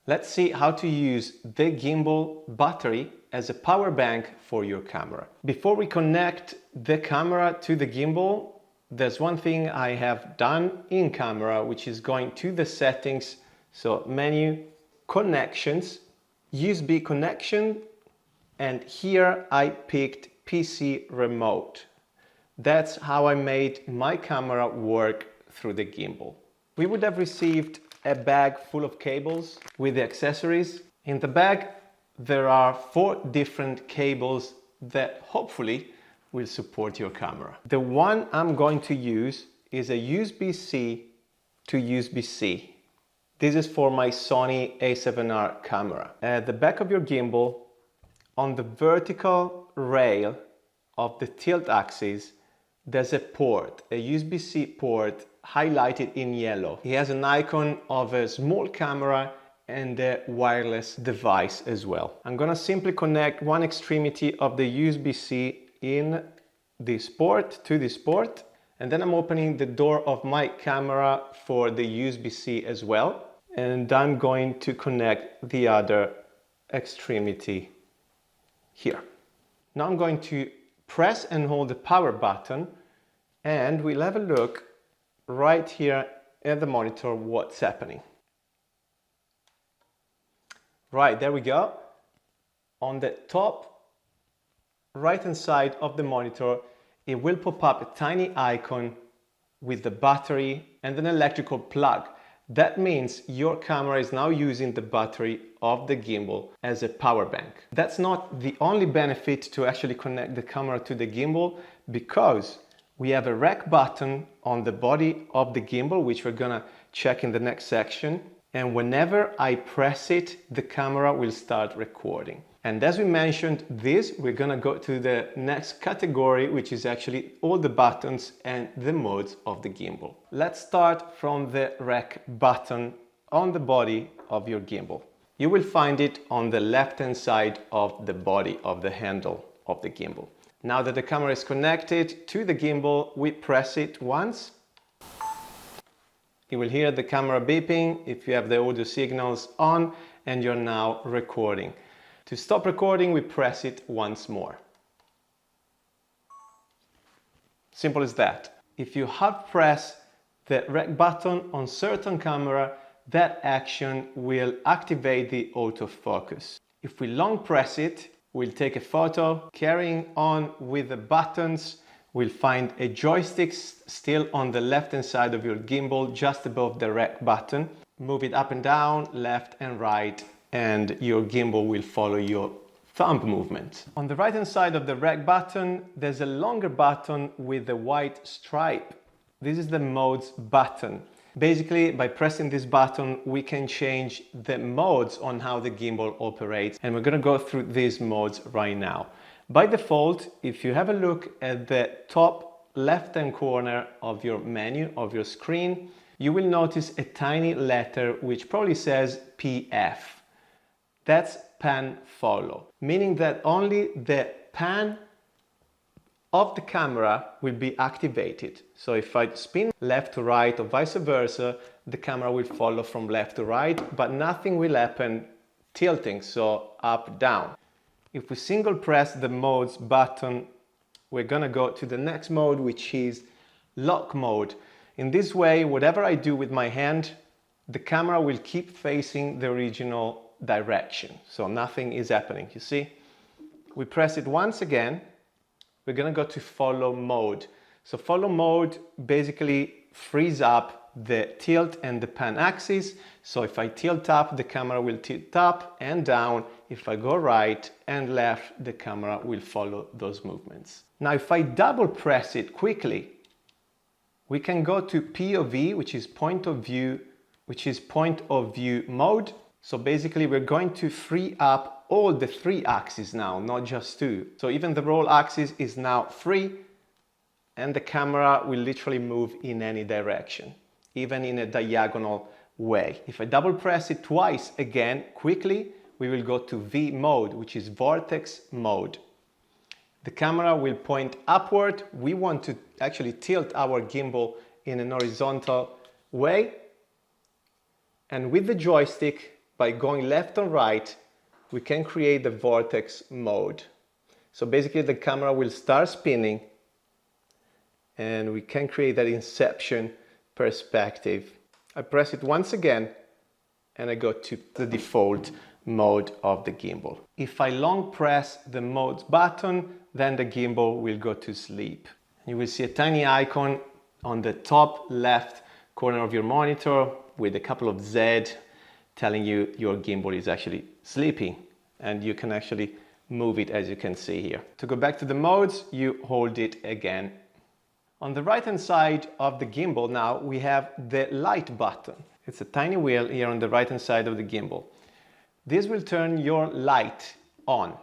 Let's see how to use the gimbal battery as a power bank for your camera. Before we connect the camera to the gimbal, there's one thing I have done in camera, which is going to the settings, so menu, connections, USB connection, and here I picked PC remote. That's how I made my camera work through the gimbal. We would have received a bag full of cables with the accessories. In the bag there are 4 different cables that hopefully will support your camera. The one I'm going to use is a USB-C to USB-C. This is for my Sony a7R camera. At the back of your gimbal, on the vertical rail of the tilt axis, there's a port, a USB-C port highlighted in yellow. It has an icon of a small camera and a wireless device as well. I'm gonna simply connect one extremity of the USB-C in this port to this port, and then I'm opening the door of my camera for the USB-C as well, and I'm going to connect the other extremity here. Now I'm going to press and hold the power button, and we'll have a look right here at the monitor what's happening. Right, there we go. On the top right hand side of the monitor, it will pop up a tiny icon with the battery and an electrical plug. That means your camera is now using the battery of the gimbal as a power bank. That's not the only benefit to actually connect the camera to the gimbal, because we have a rec button on the body of the gimbal, which we're gonna check in the next section. And whenever I press it, the camera will start recording. And as we mentioned this, we're gonna go to the next category, which is actually all the buttons and the modes of the gimbal. Let's start from the rec button on the body of your gimbal. You will find it on the left-hand side of the body of the handle of the gimbal. Now that the camera is connected to the gimbal, we press it once. You will hear the camera beeping if you have the audio signals on, and you're now recording. To stop recording, we press it once more. Simple as that. If you hard press the rec button on certain camera, that action will activate the autofocus. If we long press it, we'll take a photo. Carrying on with the buttons, we'll find a joystick still on the left hand side of your gimbal, just above the rec button. Move it up and down, left and right, and your gimbal will follow your thumb movement. On the right hand side of the rec button, there's a longer button with a white stripe. This is the modes button. Basically, by pressing this button, we can change the modes on how the gimbal operates, and we're gonna go through these modes right now. By default, if you have a look at the top left-hand corner of your menu, of your screen, you will notice a tiny letter which probably says PF. That's pan follow, meaning that only the pan of the camera will be activated. So if I spin left to right or vice versa, the camera will follow from left to right, but nothing will happen tilting, so up, down. If we single press the modes button, we're gonna go to the next mode, which is lock mode. In this way, whatever I do with my hand, the camera will keep facing the original direction. So nothing is happening, you see? We press it once again. We're gonna go to follow mode. So follow mode basically frees up the tilt and the pan axis. So if I tilt up, the camera will tilt up and down. If I go right and left, the camera will follow those movements. Now, if I double press it quickly, we can go to POV, which is point of view mode. So basically we're going to free up all the 3 axes now, not just 2. So even the roll axis is now free, and the camera will literally move in any direction, even in a diagonal way. If I double press it twice again, quickly, we will go to V mode, which is Vortex mode. The camera will point upward. We want to actually tilt our gimbal in an horizontal way. And with the joystick, by going left or right, we can create the vortex mode. So basically the camera will start spinning and we can create that inception perspective. I press it once again and I go to the default mode of the gimbal. If I long press the mode button, then the gimbal will go to sleep. You will see a tiny icon on the top left corner of your monitor with a couple of Z telling you your gimbal is actually sleeping, and you can actually move it, as you can see here. To go back to the modes, you hold it again. On the right hand side of the gimbal now we have the light button. It's a tiny wheel here on the right hand side of the gimbal. This will turn your light on.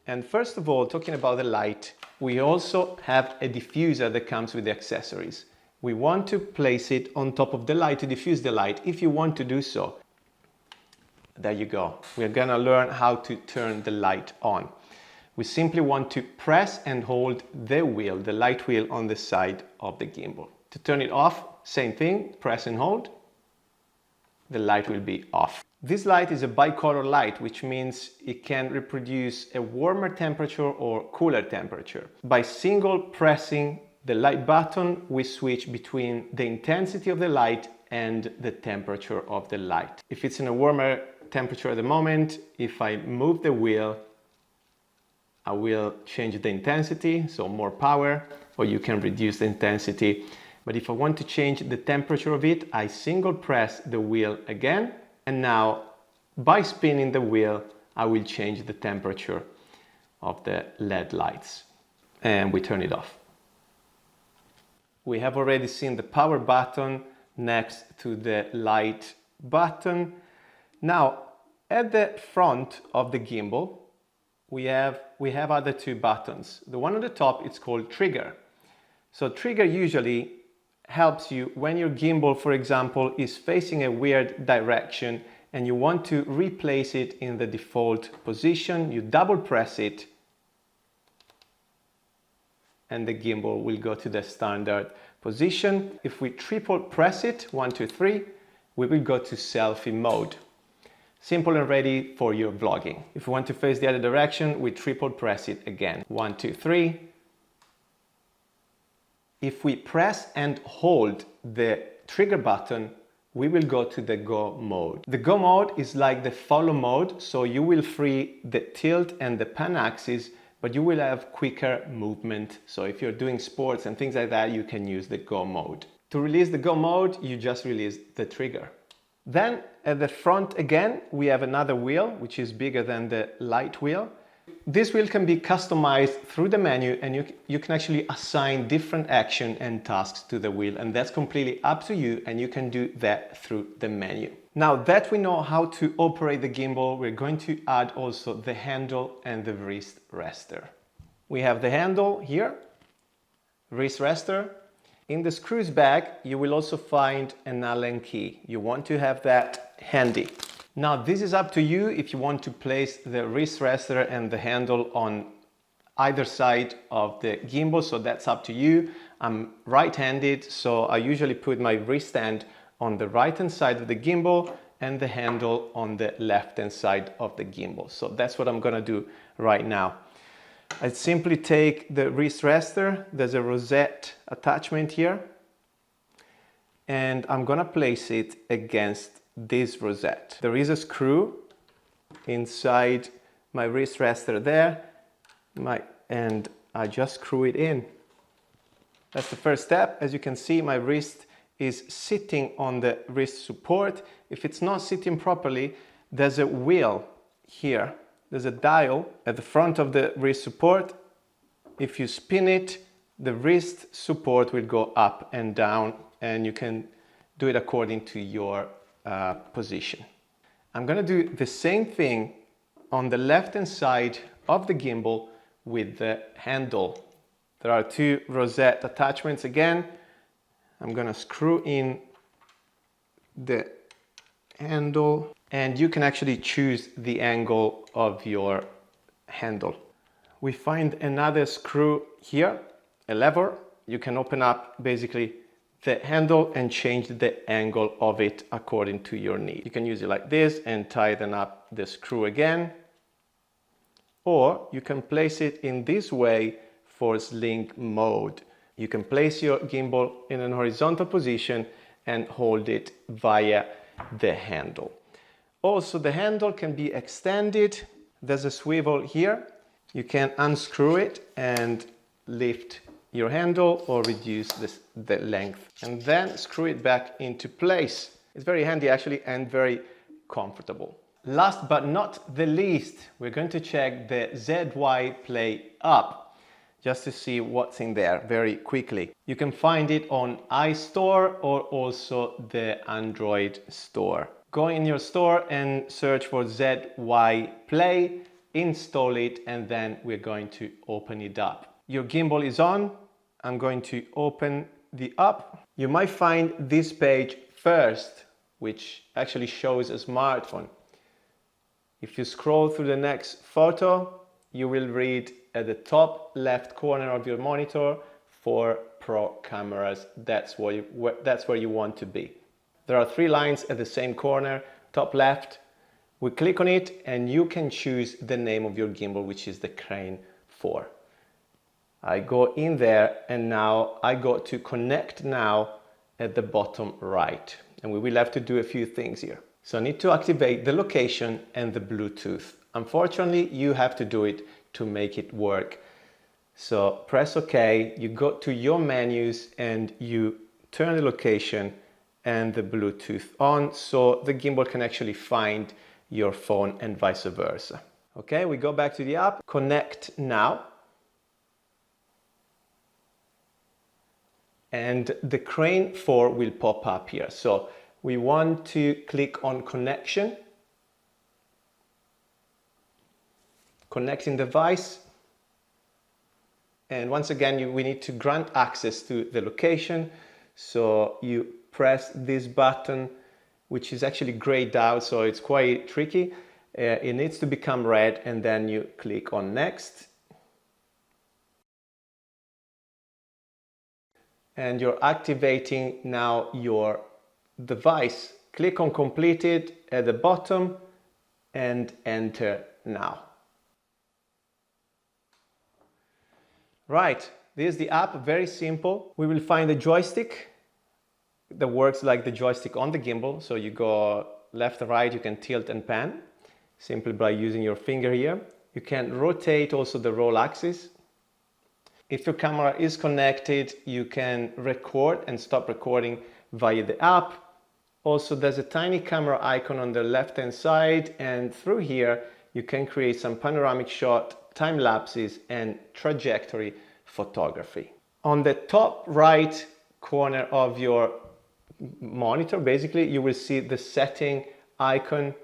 And first of all, talking about the light, we also have a diffuser that comes with the accessories. We want to place it on top of the light to diffuse the light. If you want to do so, there you go. We're gonna learn how to turn the light on. We simply want to press and hold the wheel, the light wheel on the side of the gimbal. To turn it off, same thing, press and hold. The light will be off. This light is a bicolor light, which means it can reproduce a warmer temperature or cooler temperature. By single pressing the light button, we switch between the intensity of the light and the temperature of the light. If it's in a warmer temperature at the moment, if I move the wheel, I will change the intensity, so more power, or you can reduce the intensity. But if I want to change the temperature of it, I single press the wheel again, and now by spinning the wheel, I will change the temperature of the LED lights. And we turn it off. We have already seen the power button next to the light button. Now, at the front of the gimbal, we have other two buttons. The one on the top, it's called trigger. So trigger usually helps you when your gimbal, for example, is facing a weird direction and you want to replace it in the default position. You double press it and the gimbal will go to the standard position. If we triple press it, 1, 2, 3, we will go to selfie mode. Simple and ready for your vlogging. If you want to face the other direction, we triple press it again. 1, 2, 3. If we press and hold the trigger button, we will go to the go mode. The go mode is like the follow mode, so you will free the tilt and the pan axis, but you will have quicker movement. So if you're doing sports and things like that, you can use the go mode. To release the go mode, you just release the trigger. Then at the front again, we have another wheel, which is bigger than the light wheel. This wheel can be customized through the menu, and you can actually assign different action and tasks to the wheel, and that's completely up to you, and you can do that through the menu. Now that we know how to operate the gimbal, we're going to add also the handle and the wrist rester. We have the handle here, wrist rester. In the screws bag, you will also find an Allen key. You want to have that handy. Now, this is up to you if you want to place the wrist rester and the handle on either side of the gimbal, so that's up to you. I'm right-handed, so I usually put my wrist hand on the right-hand side of the gimbal and the handle on the left-hand side of the gimbal. So that's what I'm gonna do right now. I simply take the wrist rester, there's a rosette attachment here, and I'm gonna place it against this rosette. There is a screw inside my wrist rester there, and I just screw it in. That's the first step. As you can see, my wrist is sitting on the wrist support. If it's not sitting properly, there's a wheel here. There's a dial at the front of the wrist support. If you spin it, the wrist support will go up and down, and you can do it according to your position. I'm gonna do the same thing on the left-hand side of the gimbal with the handle. There are two rosette attachments again. I'm gonna screw in the handle, and you can actually choose the angle of your handle. We find another screw here, a lever. You can open up basically the handle and change the angle of it according to your need. You can use it like this and tighten up the screw again, or you can place it in this way for sling mode. You can place your gimbal in an horizontal position and hold it via the handle. Also, the handle can be extended. There's a swivel here. You can unscrew it and lift your handle or reduce the length, and then screw it back into place. It's very handy actually and very comfortable. Last but not the least, we're going to check the ZY Play app just to see what's in there very quickly. You can find it on iStore or also the Android store. Go in your store and search for ZY Play, install it, and then we're going to open it up. Your gimbal is on. I'm going to open the app. You might find this page first, which actually shows a smartphone. If you scroll through the next photo, you will read at the top left corner of your monitor for pro cameras. That's where you want to be. There are 3 lines at the same corner, top left. We click on it and you can choose the name of your gimbal, which is the Crane 4. I go in there and now I go to connect now at the bottom right. And we will have to do a few things here. So I need to activate the location and the Bluetooth. Unfortunately, you have to do it to make it work. So press OK, you go to your menus and you turn the location and the Bluetooth on so the gimbal can actually find your phone and vice versa. Okay, we go back to the app, connect now. And the Crane 4 will pop up here. So we want to click on connection, connecting device. And once again, we need to grant access to the location. So you press this button, which is actually grayed out, so it's quite tricky. It needs to become red, and then you click on next. And you're activating now your device. Click on completed at the bottom and enter now. Right, this is the app, very simple. We will find a joystick that works like the joystick on the gimbal. So you go left or right, you can tilt and pan simply by using your finger here. You can rotate also the roll axis. If your camera is connected, you can record and stop recording via the app. Also, there's a tiny camera icon on the left-hand side, and through here, you can create some panoramic shot, time lapses, and trajectory photography. On the top right corner of your monitor, basically, you will see the setting icon,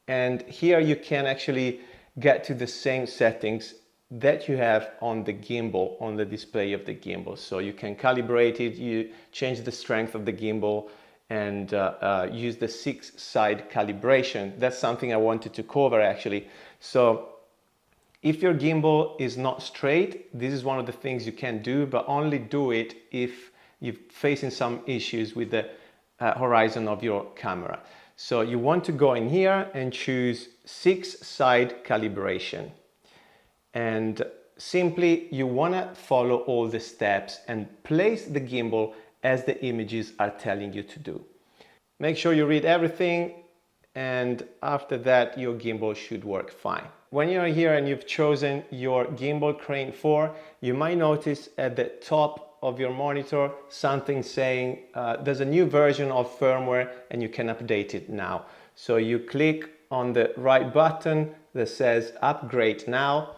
and here you can actually get to the same settings that you have on the gimbal, on the display of the gimbal. So you can calibrate it, you change the strength of the gimbal, and use the 6-side calibration. That's something I wanted to cover actually. So if your gimbal is not straight, this is one of the things you can do, but only do it if you're facing some issues with the horizon of your camera. So you want to go in here and choose 6-side calibration. And simply you want to follow all the steps and place the gimbal as the images are telling you to do. Make sure you read everything, and after that your gimbal should work fine. When you're here and you've chosen your gimbal Crane 4, you might notice at the top of your monitor something saying there's a new version of firmware and you can update it now. So you click on the right button that says upgrade now,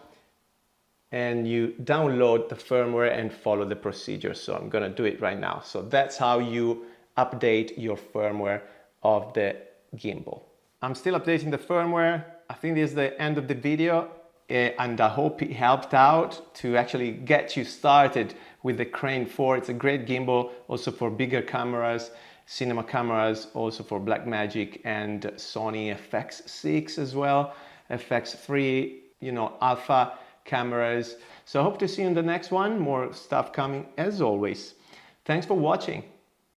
and you download the firmware and follow the procedure. So I'm gonna do it right now. So that's how you update your firmware of the gimbal. I'm still updating the firmware. I think this is the end of the video, and I hope it helped out to actually get you started with the Crane 4. It's a great gimbal also for bigger cameras, cinema cameras, also for Blackmagic and Sony FX6 as well, FX3, you know, alpha cameras. So I hope to see you in the next one. More stuff coming as always. Thanks for watching.